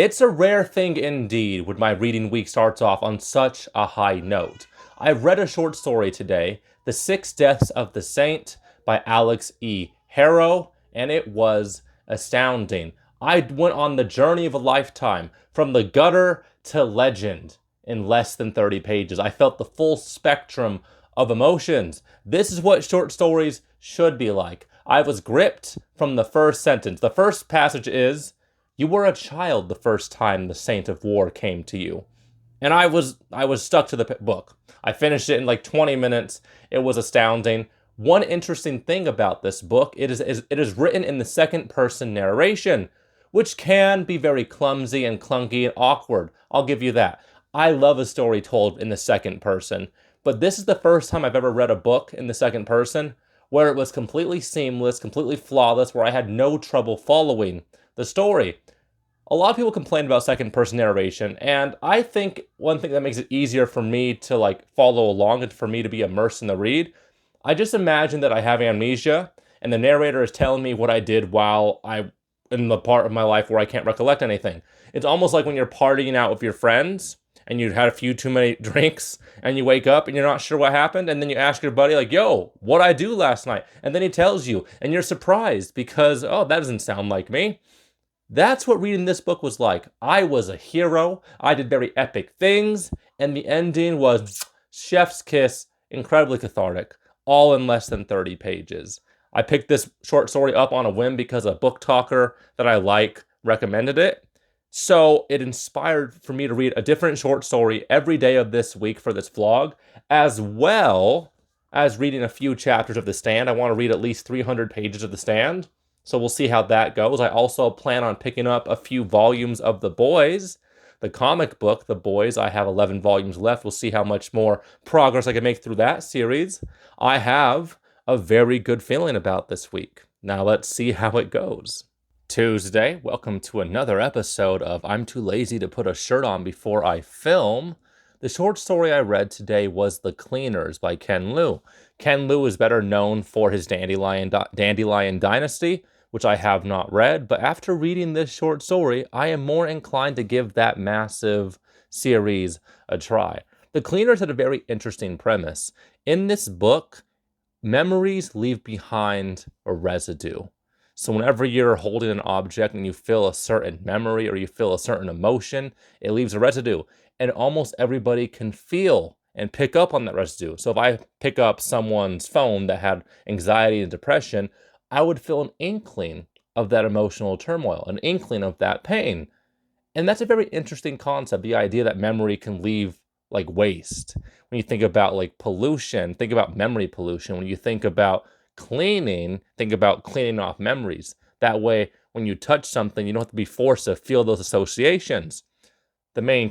It's a rare thing indeed when my reading week starts off on such a high note. I read a short story today, The Six Deaths of the Saint by Alix Harrow, and it was astounding. I went on the journey of a lifetime, from the gutter to legend, in less than 30 pages. I felt the full spectrum of emotions. This is what short stories should be like. I was gripped from the first sentence. The first passage is, "You were a child the first time the Saint of War came to you." And I was stuck to the book. I finished it in like 20 minutes. It was astounding. One interesting thing about this book, it is written in the second person narration, which can be very clumsy and clunky and awkward. I'll give you that. I love a story told in the second person, but this is the first time I've ever read a book in the second person where it was completely seamless, completely flawless, where I had no trouble following the story. A lot of people complain about second person narration, and I think one thing that makes it easier for me to like follow along and for me to be immersed in the read, I just imagine that I have amnesia and the narrator is telling me what I did while I in the part of my life where I can't recollect anything. It's almost like when you're partying out with your friends and you've had a few too many drinks and you wake up and you're not sure what happened, and then you ask your buddy like, "Yo, what'd I do last night?" And then he tells you and you're surprised because, "Oh, that doesn't sound like me." That's what reading this book was like. I was a hero. I did very epic things. And the ending was chef's kiss, incredibly cathartic, all in less than 30 pages. I picked this short story up on a whim because a book talker that I like recommended it. So it inspired for me to read a different short story every day of this week for this vlog, as well as reading a few chapters of The Stand. I want to read at least 300 pages of The Stand. So we'll see how that goes. I also plan on picking up a few volumes of The Boys, the comic book, The Boys. I have 11 volumes left. We'll see how much more progress I can make through that series. I have a very good feeling about this week. Now let's see how it goes. Tuesday, welcome to another episode of I'm Too Lazy to Put a Shirt On Before I Film. The short story I read today was The Cleaners by Ken Liu. Ken Liu is better known for his Dandelion Dynasty, which I have not read, but after reading this short story, I am more inclined to give that massive series a try. The Cleaners had a very interesting premise. In this book, memories leave behind a residue. So whenever you're holding an object and you feel a certain memory or you feel a certain emotion, it leaves a residue. And almost everybody can feel and pick up on that residue. So if I pick up someone's phone that had anxiety and depression, I would feel an inkling of that emotional turmoil, an inkling of that pain. And that's a very interesting concept, the idea that memory can leave like waste. When you think about like pollution, think about memory pollution. When you think about cleaning, think about cleaning off memories. That way, when you touch something, you don't have to be forced to feel those associations. The main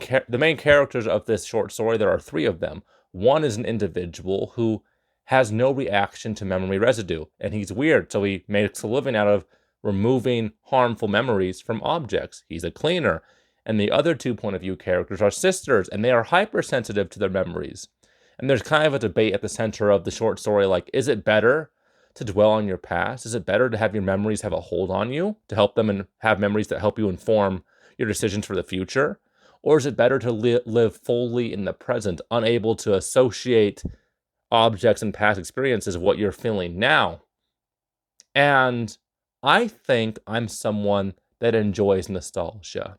characters of this short story, there are three of them. One is an individual who has no reaction to memory residue, and he's weird, so he makes a living out of removing harmful memories from objects. He's a cleaner. And the other two point of view characters are sisters, and they are hypersensitive to their memories. And there's kind of a debate at the center of the short story, like, is it better to dwell on your past? Is it better to have your memories have a hold on you, to help them and have memories that help you inform your decisions for the future? Or is it better to live fully in the present, unable to associate objects and past experiences of what you're feeling now? And I think I'm someone that enjoys nostalgia.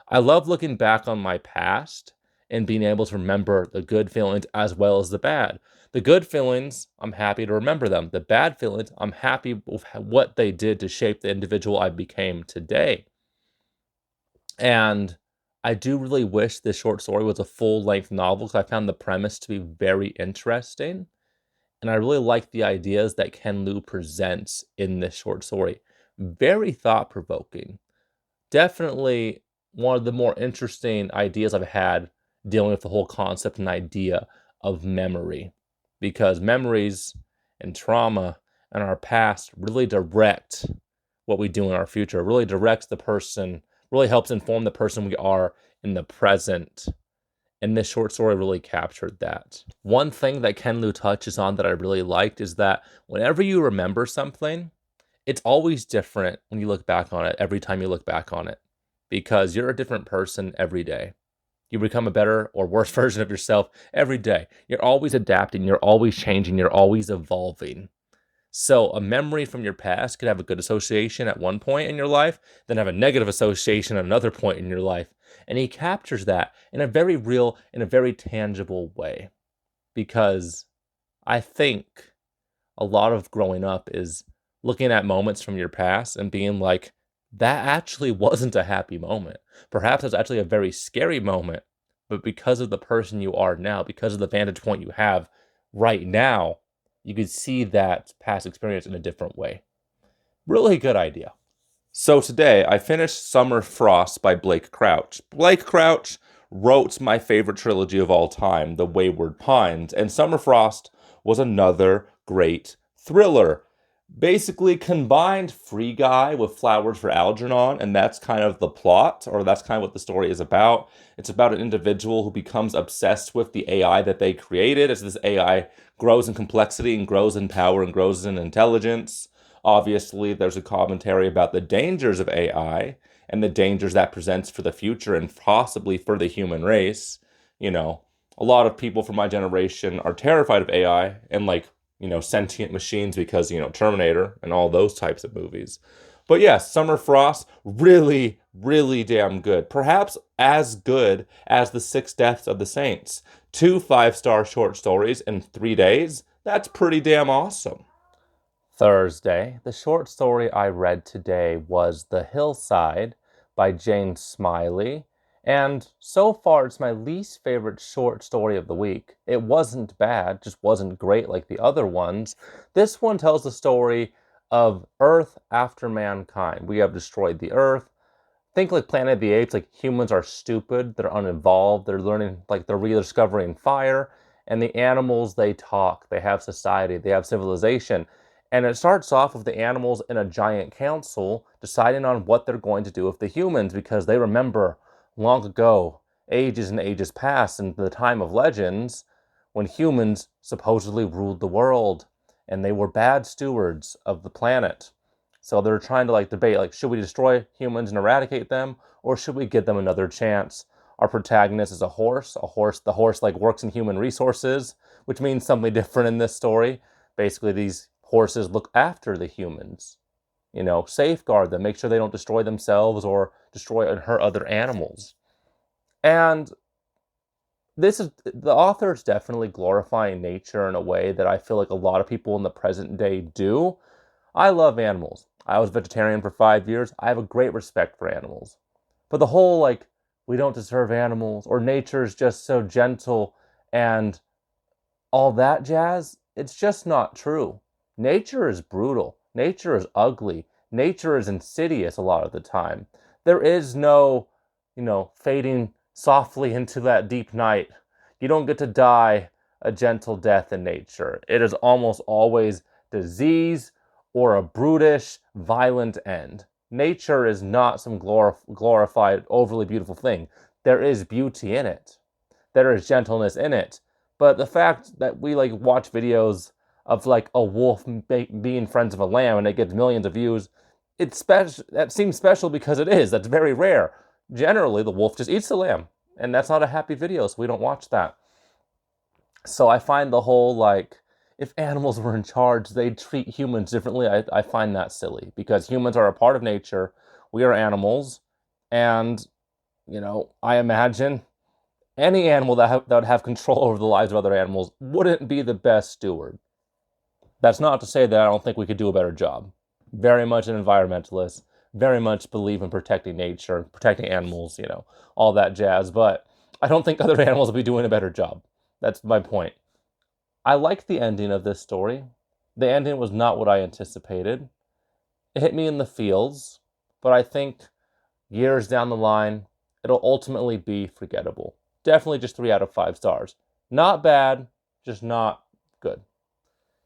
I love looking back on my past and being able to remember the good feelings as well as the bad. The good feelings, I'm happy to remember them. The bad feelings, I'm happy with what they did to shape the individual I became today. And I do really wish this short story was a full-length novel because I found the premise to be very interesting. And I really like the ideas that Ken Liu presents in this short story. Very thought-provoking. Definitely one of the more interesting ideas I've had dealing with the whole concept and idea of memory. Because memories and trauma and our past really direct what we do in our future, really directs the person, really helps inform the person we are in the present. And this short story really captured that. One thing that Ken Liu touches on that I really liked is that whenever you remember something, it's always different when you look back on it, every time you look back on it. because you're a different person every day. You become a better or worse version of yourself every day. You're always adapting, you're always changing, you're always evolving. So a memory from your past could have a good association at one point in your life, then have a negative association at another point in your life. And he captures that in a very real, in a very tangible way. Because I think a lot of growing up is looking at moments from your past and being like, that actually wasn't a happy moment. Perhaps it's actually a very scary moment, but because of the person you are now, because of the vantage point you have right now, you could see that past experience in a different way. Really good idea. So today I finished Summer Frost by Blake Crouch. Blake Crouch wrote my favorite trilogy of all time, The Wayward Pines, and Summer Frost was another great thriller. Basically combined Free Guy with Flowers for Algernon, and that's kind of the plot, or that's kind of what the story is about. It's about an individual who becomes obsessed with the AI that they created as this AI grows in complexity and grows in power and grows in intelligence. Obviously, there's a commentary about the dangers of AI and the dangers that presents for the future and possibly for the human race. You know, a lot of people from my generation are terrified of AI and sentient machines because, Terminator and all those types of movies. But yes, Summer Frost, really, really damn good. Perhaps as good as The Six Deaths of the Saints. 2 5-star short stories in 3 days. That's pretty damn awesome. Thursday, the short story I read today was The Hillside by Jane Smiley. And so far, it's my least favorite short story of the week. It wasn't bad, just wasn't great like the other ones. This one tells the story of Earth after mankind. We have destroyed the Earth. Think like Planet of the Apes, like humans are stupid, they're uninvolved, they're learning, like they're rediscovering fire. And the animals, they talk, they have society, they have civilization. And it starts off with the animals in a giant council deciding on what they're going to do with the humans because they remember long ago, ages and ages past, in the time of legends, when humans supposedly ruled the world and they were bad stewards of the planet. So they're trying to debate, should we destroy humans and eradicate them, or should we give them another chance? Our protagonist is a horse. The horse works in human resources, which means something different in this story. Basically, these horses look after the humans, safeguard them, make sure they don't destroy themselves or destroy and hurt other animals. And the author is definitely glorifying nature in a way that I feel like a lot of people in the present day do. I love animals. I was vegetarian for 5 years. I have a great respect for animals. But the whole, we don't deserve animals, or nature is just so gentle, and all that jazz, it's just not true. Nature is brutal. Nature is ugly. Nature is insidious a lot of the time. There is no, fading softly into that deep night. You don't get to die a gentle death in nature. It is almost always disease or a brutish, violent end. Nature is not some glorified, overly beautiful thing. There is beauty in it. There is gentleness in it. But the fact that we watch videos of a wolf being friends of a lamb and it gets millions of views, it's special. That seems special because it is. That's very rare. Generally, the wolf just eats the lamb, and that's not a happy video, so we don't watch that. So I find the whole if animals were in charge, they'd treat humans differently. I find that silly because humans are a part of nature. We are animals, and I imagine any animal that would have control over the lives of other animals wouldn't be the best steward. That's not to say that I don't think we could do a better job. Very much an environmentalist, very much believe in protecting nature, protecting animals, all that jazz, but I don't think other animals will be doing a better job. That's my point. I liked the ending of this story. The ending was not what I anticipated. It hit me in the feels, but I think years down the line, it'll ultimately be forgettable. Definitely just 3 out of 5 stars. Not bad, just not good.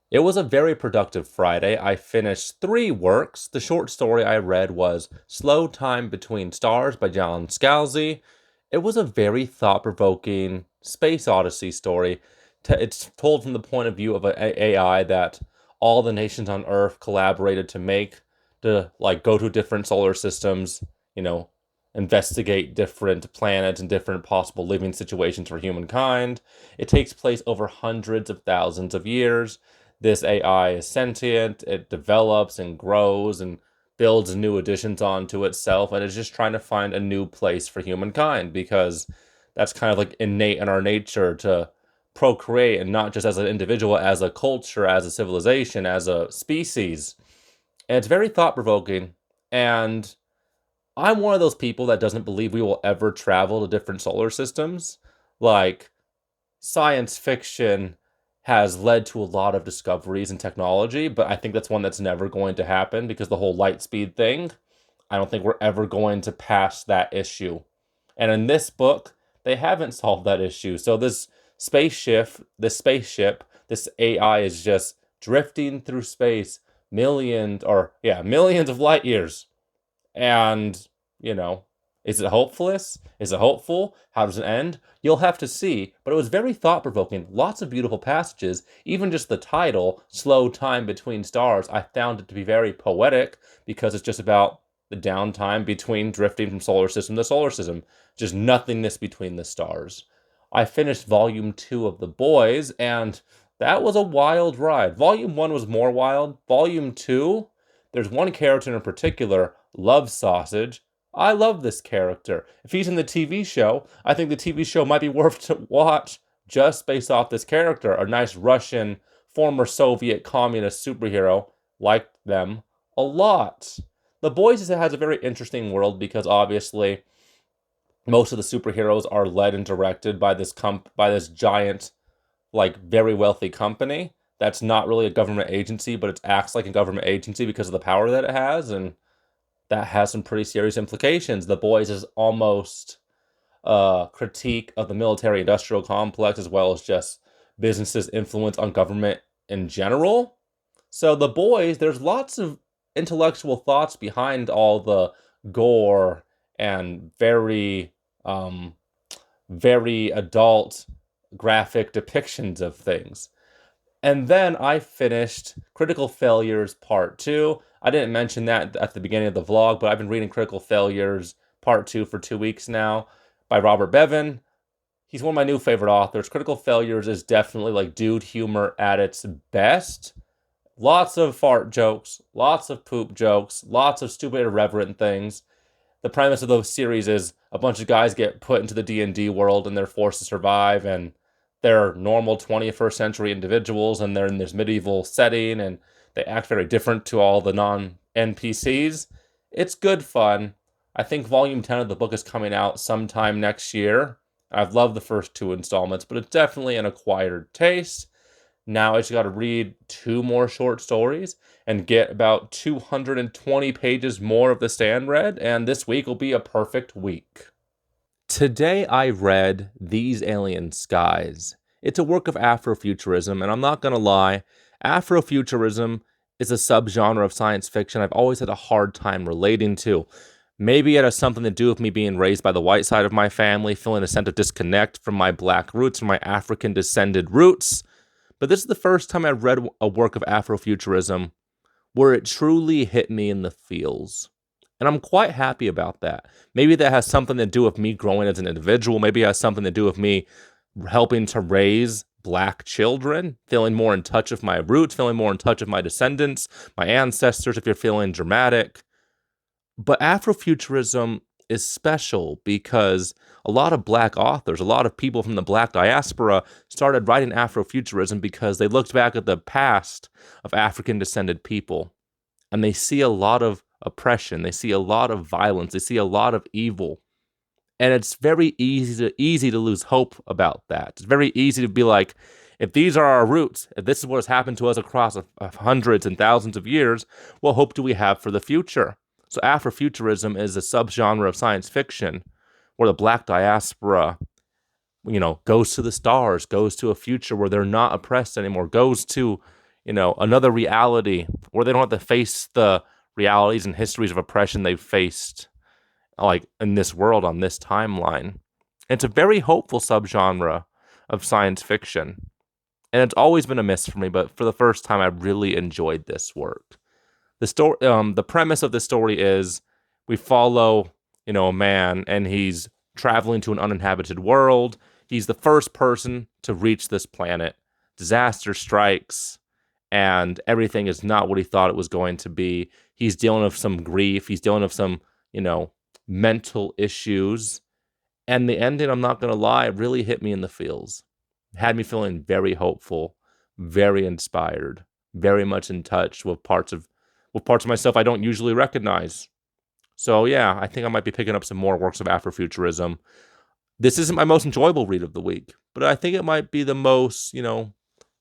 It was a very productive Friday. I finished 3 works. The short story I read was Slow Time Between Stars by John Scalzi. It was a very thought-provoking space odyssey story. It's told from the point of view of an AI that all the nations on Earth collaborated to make, to go to different solar systems, investigate different planets and different possible living situations for humankind. It takes place over hundreds of thousands of years. This AI is sentient, it develops and grows and builds new additions onto itself, and is just trying to find a new place for humankind because that's kind of like innate in our nature to procreate, and not just as an individual, as a culture, as a civilization, as a species. And it's very thought provoking. And I'm one of those people that doesn't believe we will ever travel to different solar systems. Like, science fiction has led to a lot of discoveries in technology, but I think that's one that's never going to happen because the whole light speed thing, I don't think we're ever going to pass that issue. And in this book, they haven't solved that issue. So this AI is just drifting through space millions of light years. And, you know, is it hopeless? Is it hopeful? How does it end? You'll have to see, but it was very thought-provoking. Lots of beautiful passages. Even just the title, Slow Time Between Stars, I found it to be very poetic because it's just about the downtime between drifting from solar system to solar system. Just nothingness between the stars. I finished volume 2 of The Boys, and that was a wild ride. Volume 1 was more wild. Volume 2, there's one character in particular, Love Sausage. I love this character. If he's in the TV show, I think the TV show might be worth to watch just based off this character. A nice Russian, former Soviet communist superhero. Liked them a lot. The Boys has a very interesting world because obviously most of the superheroes are led and directed by this giant, like, very wealthy company that's not really a government agency, but it acts like a government agency because of the power that it has, and that has some pretty serious implications. The Boys is almost a critique of the military-industrial complex as well as just businesses' influence on government in general. So The Boys, there's lots of intellectual thoughts behind all the gore and very adult graphic depictions of things. And then I finished Critical Failures Part 2. I didn't mention that at the beginning of the vlog, but I've been reading Critical Failures Part 2 for 2 weeks now by Robert Bevan. He's one of my new favorite authors. Critical Failures is definitely like dude humor at its best. Lots of fart jokes, lots of poop jokes, lots of stupid irreverent things. The premise of the series is a bunch of guys get put into the D&D world and they're forced to survive, and they're normal 21st century individuals, and they're in this medieval setting, and they act very different to all the non-NPCs. It's good fun. I think volume 10 of the book is coming out sometime next year. I've loved the first 2 installments, but it's definitely an acquired taste. Now I just got to read 2 more short stories and get about 220 pages more of The Stand read, and this week will be a perfect week. Today I read These Alien Skies. It's a work of Afrofuturism, and I'm not going to lie, Afrofuturism is a subgenre of science fiction I've always had a hard time relating to. Maybe it has something to do with me being raised by the white side of my family, feeling a sense of disconnect from my black roots and my African-descended roots. But this is the first time I've read a work of Afrofuturism where it truly hit me in the feels. And I'm quite happy about that. Maybe that has something to do with me growing as an individual. Maybe it has something to do with me helping to raise black children, feeling more in touch with my roots, feeling more in touch with my descendants, my ancestors, if you're feeling dramatic. But Afrofuturism is special because a lot of black authors, a lot of people from the black diaspora started writing Afrofuturism because they looked back at the past of African-descended people, and they see a lot of oppression, they see a lot of violence, they see a lot of evil. And it's very easy to lose hope about that. It's very easy to be like, if these are our roots, if this is what has happened to us across hundreds and thousands of years, what hope do we have for the future? So Afrofuturism is a subgenre of science fiction where the black diaspora, goes to the stars, goes to a future where they're not oppressed anymore, goes to, another reality where they don't have to face the realities and histories of oppression they've faced, like, in this world, on this timeline. It's a very hopeful subgenre of science fiction. And it's always been a miss for me, but for the first time, I really enjoyed this work. The premise of the story is we follow a man, and he's traveling to an uninhabited world. He's the first person to reach this planet. Disaster strikes, and everything is not what he thought it was going to be. He's dealing with some grief. He's dealing with some, mental issues. And the ending, I'm not going to lie, really hit me in the feels. Had me feeling very hopeful, very inspired, very much in touch with parts of myself I don't usually recognize. So yeah, I think I might be picking up some more works of Afrofuturism. This isn't my most enjoyable read of the week, but I think it might be the most,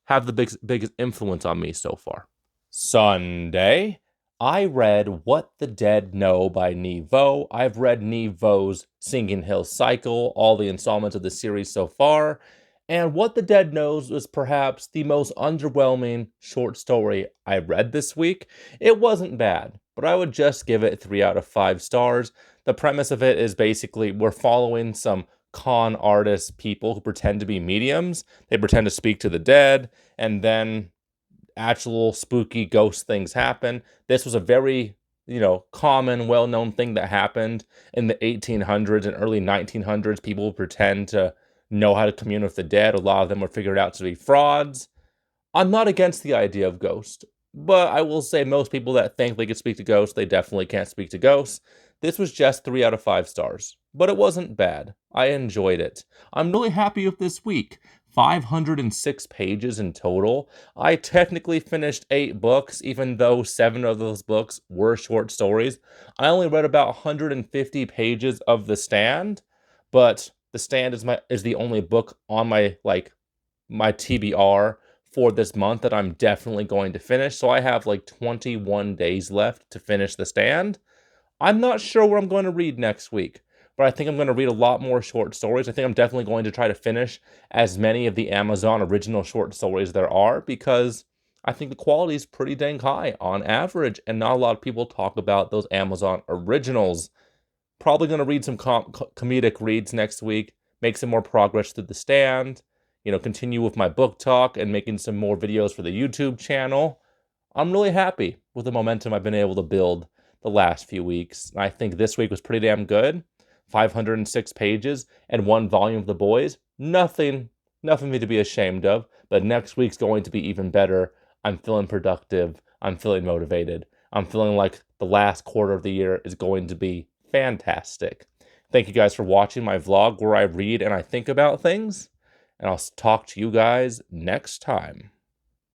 have the biggest influence on me so far. Sunday, I read What the Dead Know by Nghi. I've read Nghi's Singing Hill Cycle, all the installments of the series so far, and What the Dead Knows was perhaps the most underwhelming short story I read this week. It wasn't bad, but I would just give it 3 out of 5 stars. The premise of it is basically we're following some con artist people who pretend to be mediums. They pretend to speak to the dead, and then actual spooky ghost things happen. This was a very, common, well-known thing that happened in the 1800s and early 1900s. People would pretend to know how to commune with the dead. A lot of them were figured out to be frauds. I'm not against the idea of ghosts, but I will say most people that think they could speak to ghosts, they definitely can't speak to ghosts. This was just 3 out of 5 stars, but it wasn't bad. I enjoyed it. I'm really happy with this week. 506 pages in total. I technically finished 8 books, even though 7 of those books were short stories. I only read about 150 pages of The Stand, but The Stand is the only book on my TBR for this month that I'm definitely going to finish. So I have 21 days left to finish The Stand. I'm not sure what I'm going to read next week, but I think I'm going to read a lot more short stories. I think I'm definitely going to try to finish as many of the Amazon original short stories there are, because I think the quality is pretty dang high on average, and not a lot of people talk about those Amazon originals. Probably going to read some comedic reads next week, make some more progress through The Stand, continue with my book talk and making some more videos for the YouTube channel. I'm really happy with the momentum I've been able to build the last few weeks. I think this week was pretty damn good. 506 pages and 1 volume of The Boys. Nothing for me to be ashamed of, but next week's going to be even better. I'm feeling productive. I'm feeling motivated. I'm feeling like the last quarter of the year is going to be fantastic. Thank you guys for watching my vlog where I read and I think about things, and I'll talk to you guys next time.